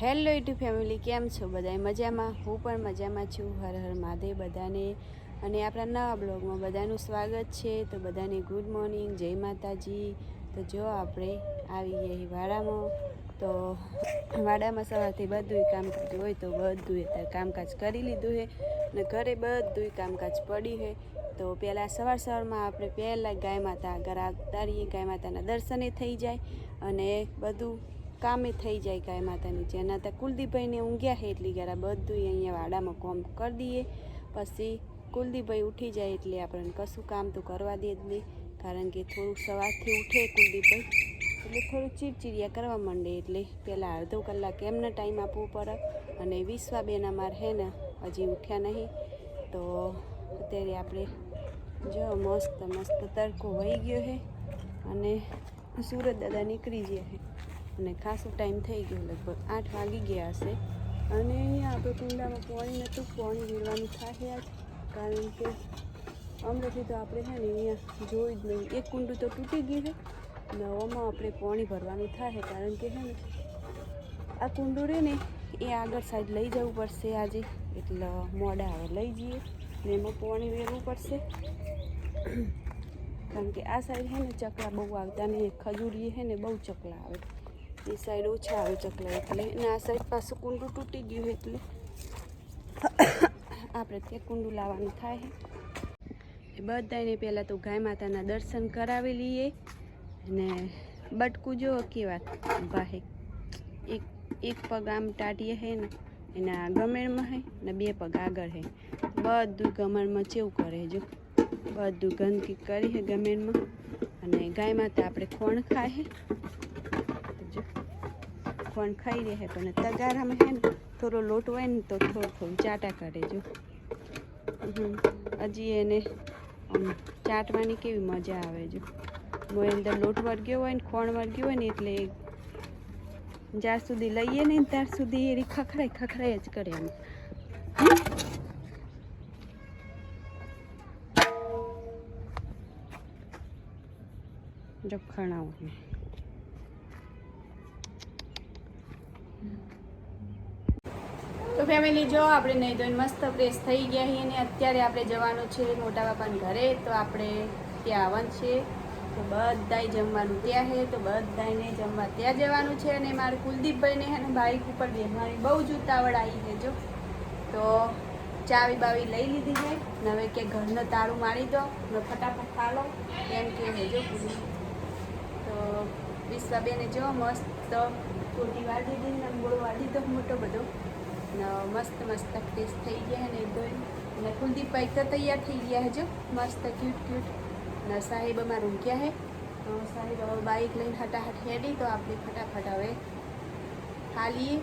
Hello YouTube family, કેમ છો બધાય? મજામાં? હું પણ મજામાં છું. હર હર મહાદેવ બધાને. અને આપણા નવા બ્લોગમાં બધાનું સ્વાગત છે. તો બધાને ગુડ મોર્નિંગ, જય માતાજી. તો જો આપણે આવી ગયા વાડામાં. તો વાડામાં સવારથી બધું કામકાજ હોય તો બધું અત્યારે કામકાજ કરી લીધું છે. અને ઘરે બધું કામકાજ પડ્યું છે. તો પહેલાં સવારમાં આપણે પહેલાં ગાય માતા આગળ આવતારીએ, ગાય માતાના દર્શને થઈ જાય અને બધું કામે થઈ જાય ગાય માતાની. જેના ત્યાં કુલદીપભાઈને ઊંઘ્યા છે એટલી ગારા બધું અહીંયા વાડામાં કામ કરી દઈએ. પછી કુલદીપભાઈ ઉઠી જાય એટલે આપણને કશું કામ તો કરવા દે જ નહીં. કારણ કે થોડુંક સવારથી ઉઠે કુલદીપભાઈ એટલે થોડુંક ચીડચીડિયા કરવા માંડે. એટલે પહેલાં અડધો કલાક એમને ટાઈમ આપવો પડે. અને વિશ્વાબેન અમારે છે ને હજી ઉઠ્યા નહીં. તો અત્યારે આપણે જો મસ્ત મસ્ત તડકો વહી ગયો છે અને સુરત દાદા નીકળી ગયા છે. અને ખાસો ટાઈમ થઈ ગયો, લગભગ 8 વાગી ગયા હશે. અને અહીંયા આપણે કુંડામાં પાણી નહોતું, પાણી વીરવાનું થાય આજ. કારણ કે હમણાંથી તો આપણે છે ને અહીંયા જોઈ જ નહીં. એક કુંડું તો તૂટી ગયું છે ને ઓમાં આપણે પાણી ભરવાનું થાય. કારણ કે છે ને આ કુંડું રહે ને એ આગળ સાઈડ લઈ જવું પડશે આજે. એટલે મોડા હવે લઈ જઈએ ને એમાં પાણી વેરવું પડશે. કારણ કે આ સાઈડ છે ને ચકલા બહુ આવતા ને ખજૂરીએ છે ને બહુ ચકલા આવે. એ સાઈડ ઓછા આવે ચકલા એટલે. અને આ સાઈડ પાછું કુંડું તૂટી ગયું એટલે આપણે તે કુંડું લાવવાનું થાય છે. એ બધાને પહેલાં તો ગાય માતાના દર્શન કરાવી લઈએ. અને બટકું જો કેવા ભાઈ એક પગ આમ ટાટીએ છે ને એના ગમેણમાં છે ને 2 પગ આગળ છે. બધું ગમેણમાં ચેવું કરે જો, બધું ગંદકી કરી છે ગમેણમાં. અને ગાય માતા આપણે ખોણ ખાય છે, ખોણ ખાઈ રહે છે. પણ તગારામાં છે ને થોડો લોટ હોય ને તો થોડું ચાટા કરે જો. હજી એને ચાટવાની કેવી મજા આવે જો. મોય અંદર લોટ વર્ગ્યો હોય ને ખોણ વર્ગ્યો હોય ને એટલે જ્યાં સુધી લઈએ ને ત્યાર સુધી એ ખખડાય જ કરે એમ. જો ખણાવું તો ફેમિલી, જો આપણે નહીં ધોઈને મસ્ત ફ્રેશ થઈ ગયા છીએ. અને અત્યારે આપણે જવાનું છે મોટા બાપાના ઘરે. તો આપણે ત્યાં આવવાનું છે. તો બધાય જમવાનું ત્યાં છે. તો બધાને જમવા ત્યાં જવાનું છે. અને મારે કુલદીપભાઈને અને બાઈક ઉપર બેસવાની બહુ જ ઉતાવળ આવી છે જો. તો ચાવી બાવી લઈ લીધી છે ને હવે કે ઘરનો તાળું મારી દો ને ફટાફટ ખાલો એમ કે જો કુલદીપ. તો વિશ્વાબેને જો મસ્ત કુર્તી વાળી દીધી ને અંગોળો વાળી દીધો મોટો બધો. મસ્ત મસ્ત ફ્રેશ થઈ ગયા ને ધોઈ. અને કુલદીપભાઈ તો તૈયાર થઈ ગયા છે જો, મસ્ત ક્યુટ. ને સાહેબ અમારે ઊંઘ્યા છે. તો સાહેબ હવે બાઈક લઈને હટાહટ હેડી. તો આપણે ફટાફટ હવે ખાલીએ.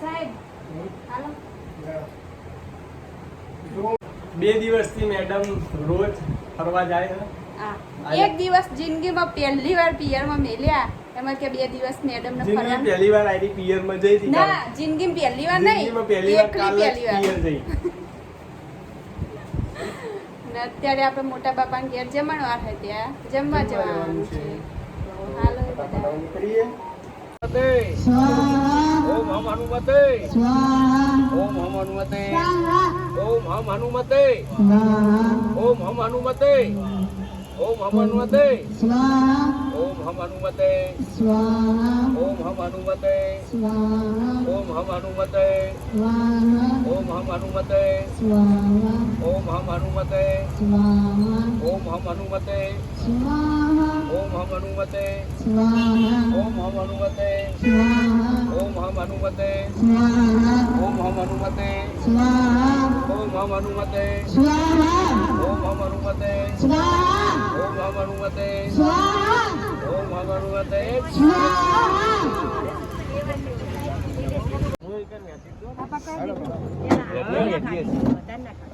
સાહેબ હાલો. 2 દિવસથી મેડમ રોજ ફરવા જાય છે. એક દિવસ જિંદગીમાં પહેલી વાર પિયરમાં મેલ્યા. એમાં કે 2 દિવસ મેડમ ને ફરવા પહેલી વાર આઈડી પિયરમાં જઈ હતી. ના, જિંદગીમાં પહેલી વાર નહીં, પહેલી વાર કાલ પિયર જઈ. ને અત્યારે આપણે મોટા બાપાને ઘેર જમણવાર છે ત્યાં જમવા જવાનું છે. હાલો બધા નીકળીએ. ઓમ હમ હનુમતે ઓમ હમ હનુમતે ઓમ હમ હનુમતે ઓમ હમ હનુમતે ઓમ હમ હનુમતે ઓમ હમ હનુમતે ઓમ હમ હનુમતે ઓમ હમ હનુમતે ઓમ હમ હનુમતે ઓમ હમ હનુમતે ઓમ હમ હનુમતે ઓમ હમ હનુમતે ઓમ હમ હનુમતે ઓમ હમ હનુમતે ઓમ હમ હનુમતે ઓમ હમ હનુમતે ઓમ હમ હનુમતે ઓમ હમ હનુમતે ઓમ હમ હનુમતે.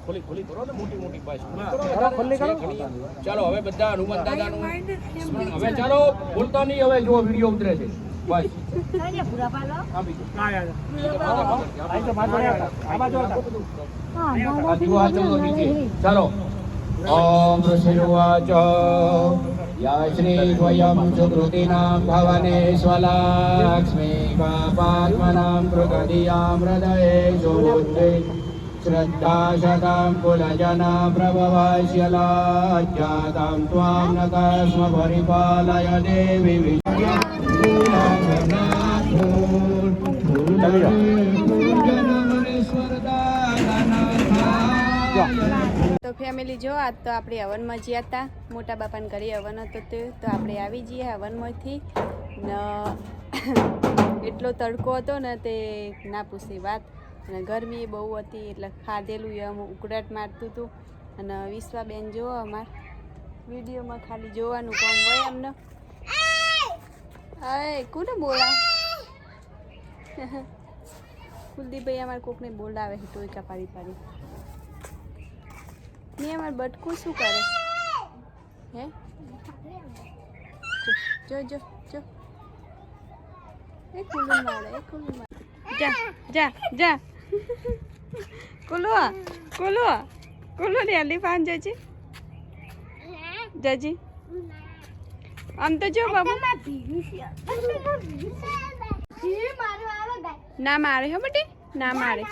ખોલી કરો ને મોટી પાસ. ચાલો હવે બધા હનુમાન દાદાનું હવે ચાલો બોલતા નહીં. હવે જો વિડીયો ઉતરે છે બસ. ચાલો ઓમ ઋષિર્વાચ या श्री स्वयं सुकृतिनां भवने स्वलक्ष्मी पापात्मनां कृतधियां हृदये सुबुद्धि श्रद्धा शतं कुलजना प्रभवस्य लाज्जातं त्वां न तस्म परिपालय देवी તો ફેમિલી જો આજ તો આપણે હવનમાં જ્યાં હતા મોટા બાપાને ઘરે હવન હતો તો આપણે આવી જઈએ હવનમાંથી ને એટલો તડકો હતો ને તે ના પૂછી વાત અને ગરમી બહુ હતી એટલે ખાધેલું એમ ઉકળાટ મારતું હતું અને વિશ્વાબેન જો અમાર વિડીયોમાં ખાલી જોવાનું કામ હોય એમને હા કોને બોલા કુલદીપભાઈ અમારે કોકને બોલાવે છે ટોયકા પાડી પાડી ને અમારે બટકું શું કરે હે જો જો જો એ કુલું મારે જા જા જા કુલો ને એલિફાન જજી જજી આમ તો જો બાબુ ના મારે હો બેટી ના મારે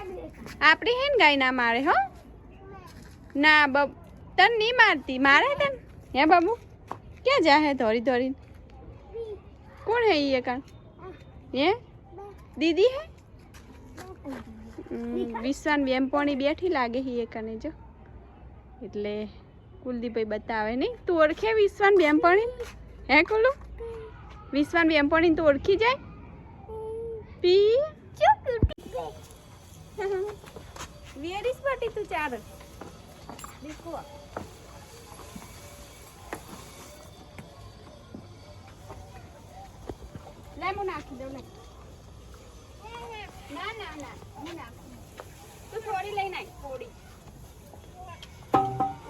આપણી હે ને ગાય ના મારે હો ના બબ તન નહીં મારતી મારે તન હે બાબુ ક્યાં જા હે ધોરી ધોરી કોણ હે ये કાન હે દીદી હે વિશ્વાન બેમપોણી બેઠી લાગે હી એ કને જો એટલે કુલદીપભાઈ બતાવે નહીં તું ઓળખે વિશ્વાન બેમપોણી હે કુલુ વિશ્વાન બેમપોણી તું ઓળખી જાય પી વેર ઇઝ બટી તું ચાર देखो ले मु नाखी दो ले ना ना ना मु नाखी तू थोड़ी लेना है थोड़ी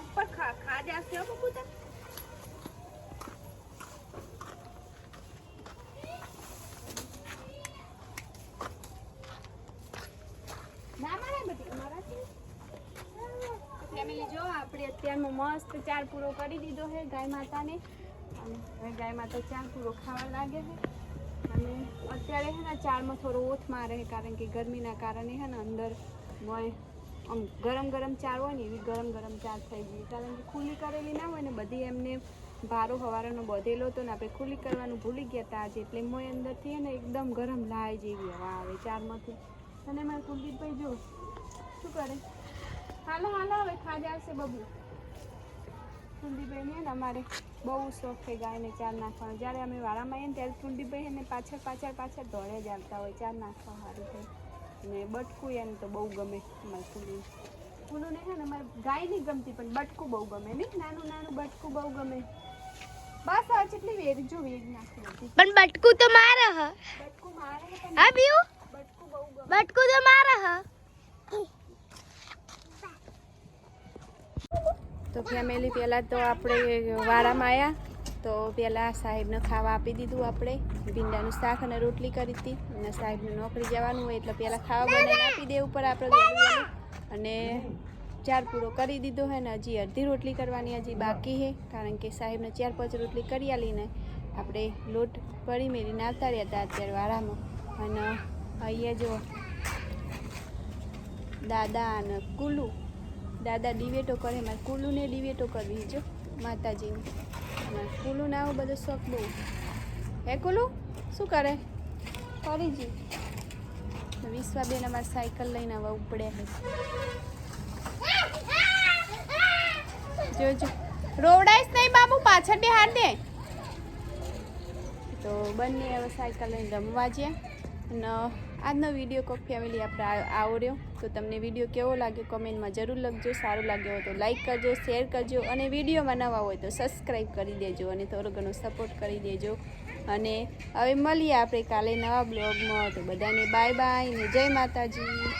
ऊपर खा जाते हो बबू तक ना मारे बेटी मारा फैमिली जो આપણે અત્યારમાં મસ્ત ચાર પૂરો કરી દીધો છે ગાય માતાને અને હવે ગાય માતા ચાર પૂરો ખાવા લાગે છે અને અત્યારે છે ને ચારમાં થોડો ઓથ મારે છે કારણ કે ગરમીના કારણે છે ને અંદર મોય આમ ગરમ ગરમ ચાર હોય ને એવી ગરમ ગરમ ચાર થઈ ગઈ કારણ કે ખુલ્લી કરેલી ના હોય ને બધી એમને ભારો હવારનો બધેલો હતો ને આપણે ખુલ્લી કરવાનું ભૂલી ગયા હતા આજે એટલે મોય અંદરથી ને એકદમ ગરમ લાય જેવી હવા આવે ચારમાંથી અને મારા કુલદીપભાઈ જો શું કરે હાલો હાલો હવે ખાજા આવશે બબુ કુલદીપભાઈ ને અમારે બહુ શોખ છે ગાયને ચાર નાખવાનો જ્યારે અમે વાળામાં આવીએ ને ત્યારે કુલદીપભાઈ એને પાછળ દોડે જ આવતા હોય ચાર નાખવા સારું છે ને બટકું એને તો બહુ ગમે અમારે કુલુને છે ને અમારે ગાય નહીં ગમતી પણ બટકું બહુ ગમે નહીં નાનું બટકું બહુ ગમે બસ આ જેટલી વેર જો વેર નાખી પણ બટકું તો મારે હ બટકું મારે હા બીયુ બટકું બહુ ગમે બટકું તો મારે હ તો ફેમિલી પહેલાં તો આપણે વાડામાં આવ્યા તો પહેલાં સાહેબને ખાવા આપી દીધું આપણે ભીંડાનું શાક અને રોટલી કરી હતી અને સાહેબને નોકરી જવાનું હોય એટલે પહેલાં ખાવા બનાવીને આપી દેવું પડે આપણે વહેલું અને ચાર પૂરો કરી દીધો હે ને હજી અડધી રોટલી કરવાની હજી બાકી છે કારણ કે સાહેબને 4-5 રોટલી કરી આલીને આપણે લોટ પડી મેળીને આવતા રહ્યા હતા અત્યારે વાડામાં અને અહીંયા જો દાદા અને કુલુ દાદા ડિવેટો કરે મારે કુલુને ડિવેટો કરવી જો માતાજીને કુલુને આવો બધો શોખ બહુ હે કુલુ શું કરે કરી જી વિશ્વાબેન અમારે સાયકલ લઈને આવા ઉપડ્યા છે જોજો રોવડાઈશ નહીં બાબુ પાછળ બે હાથ દે તો બંને હવે સાયકલ લઈને રમવા જ્યાં અને આજનો વિડીયો કોક ફેમિલી આપણે આવો રહ્યો તો તમને વિડીયો કેવો લાગ્યો કમેન્ટમાં જરૂર લખજો સારું લાગ્યો હોય તો લાઈક કરજો શેર કરજો અને વિડીયોમાં નવા હોય તો સબસ્ક્રાઈબ કરી દેજો અને થોડો ઘણો સપોર્ટ કરી દેજો અને હવે મળીએ આપણે કાલે નવા બ્લોગમાં તો બધાને બાય બાય ને જય માતાજી.